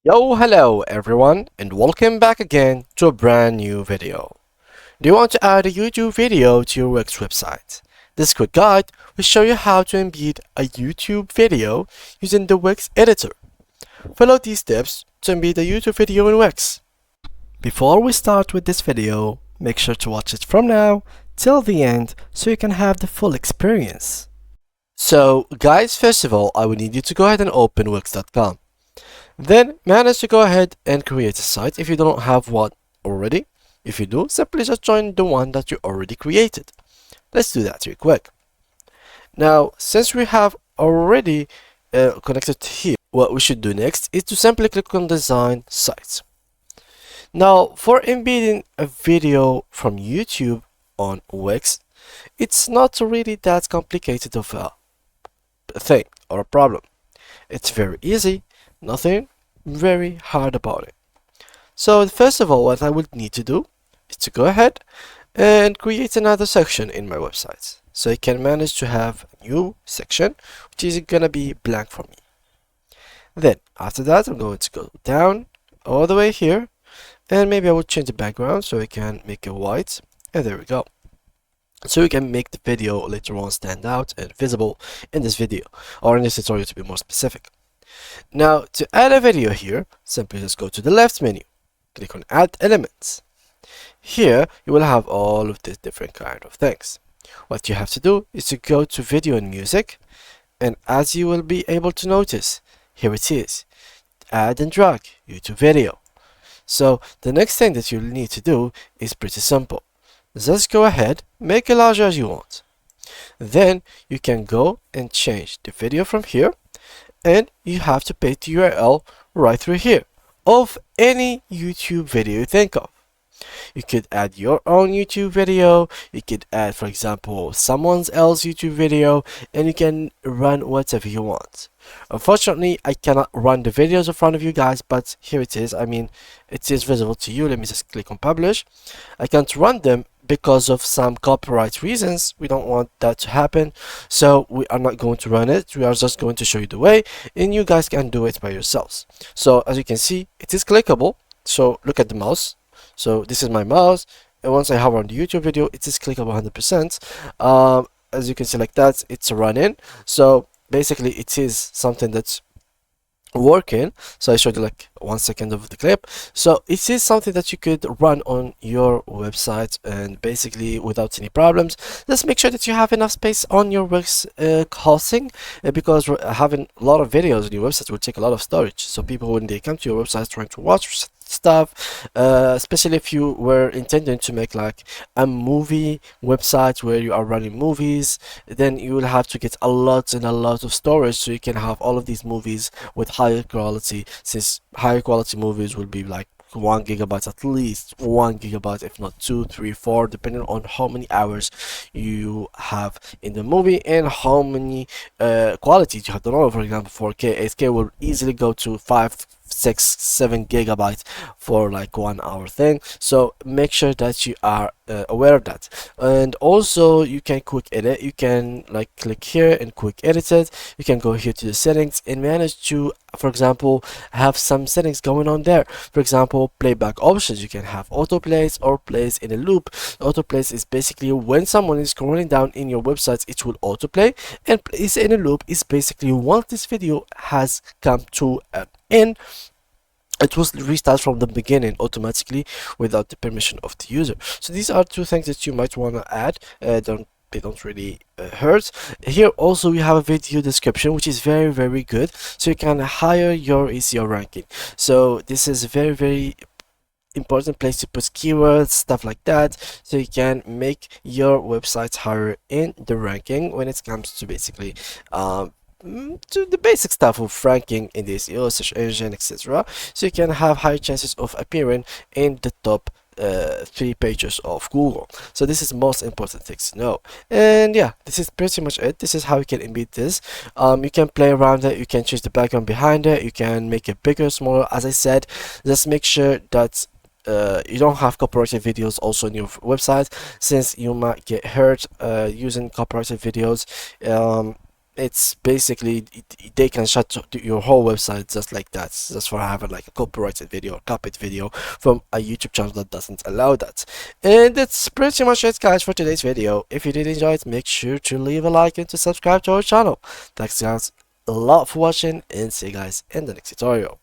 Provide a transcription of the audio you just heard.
Yo, hello everyone, and welcome back again to a brand new video. Do you want to add a YouTube video to your Wix website? This quick guide will show you how to embed a YouTube video using the Wix editor. Follow these steps to embed a YouTube video in Wix. Before we start with this video, make sure to watch it from now till the end so you can have the full experience. So guys, first of all, I will need you to go ahead and open wix.com. Then manage to go ahead and create a site if you don't have one already. If you do, simply just join the one that you already created. Let's do that real quick. Now, since we have already connected here, what we should do next is to simply click on Design Sites. Now, for embedding a video from YouTube on Wix, it's not really that complicated of a thing or a problem. It's very easy. Nothing very hard about it. So first of all, what I would need to do is to go ahead and create another section in my website. So I can manage to have a new section, which is gonna be blank for me. Then after that, I'm going to go down all the way here, and maybe I will change the background so I can make it white. And there we go. So we can make the video later on stand out and visible in this video, or in this tutorial to be more specific. Now, to add a video here, simply just go to the left menu, click on Add Elements. Here, you will have all of these different kind of things. What you have to do is to go to Video and Music, and as you will be able to notice, here it is, Add and Drag YouTube Video. So, the next thing that you'll need to do is pretty simple. Just go ahead, make it larger as you want. Then, you can go and change the video from here, and you have to paste the URL right through here of any YouTube video you think of. You could add your own YouTube video, you could add, for example, someone else's YouTube video, and you can run whatever you want. Unfortunately, I cannot run the videos in front of you guys, but here it is. I mean, it is visible to you. Let me just click on publish. I can't run them because of some copyright reasons. We don't want that to happen, so we are not going to run it. We are just going to show you the way, and you guys can do it by yourselves. So as you can see, it is clickable. So look at the mouse. So this is my mouse, and once I hover on the YouTube video, it is clickable 100%. As you can see like that, it's running. So basically it is something that's working. So I showed you like 1 second of the clip. So it is something that you could run on your website, and basically without any problems. Just make sure that you have enough space on your Wix hosting, because having a lot of videos on your website will take a lot of storage. So people, when they come to your website trying to watch stuff, especially if you were intending to make like a movie website where you are running movies, then you will have to get a lot and a lot of storage so you can have all of these movies with higher quality, since higher quality movies will be like 1 gigabyte, at least 1 gigabyte, if not 2, 3, 4, depending on how many hours you have in the movie and how many qualities you have to know. For example, 4K, 8K will easily go to 5, 6, 7 gigabytes for like 1 hour thing. So make sure that you are aware of that. And also you can quick edit. You can like click here and quick edit it. You can go here to the settings and manage to, for example, have some settings going on there. For example, playback options. You can have autoplays or plays in a loop. Autoplays is basically when someone is scrolling down in your website, it will autoplay, and plays in a loop is basically once this video has come to an end, it will restart from the beginning automatically without the permission of the user. So these are two things that you might want to add. They don't really hurt. Here also we have a video description, which is very good, so you can higher your SEO ranking. So this is a very important place to put keywords, stuff like that, so you can make your website higher in the ranking when it comes to basically to the basic stuff of ranking in the SEO, search engine, etc. So you can have higher chances of appearing in the top 3 pages of Google. So this is the most important things to know. And yeah, this is pretty much it. This is how you can embed this. You can play around it, you can change the background behind it, you can make it bigger, smaller. As I said, just make sure that you don't have copyrighted videos also on your website, since you might get hurt using copyrighted videos. it's basically they can shut your whole website just like that, just for having like a copyrighted video or copied video from a YouTube channel that doesn't allow that. And that's pretty much it, guys, for today's video. If you did enjoy it, make sure to leave a like and to subscribe to our channel. Thanks guys a lot for watching, and see you guys in the next tutorial.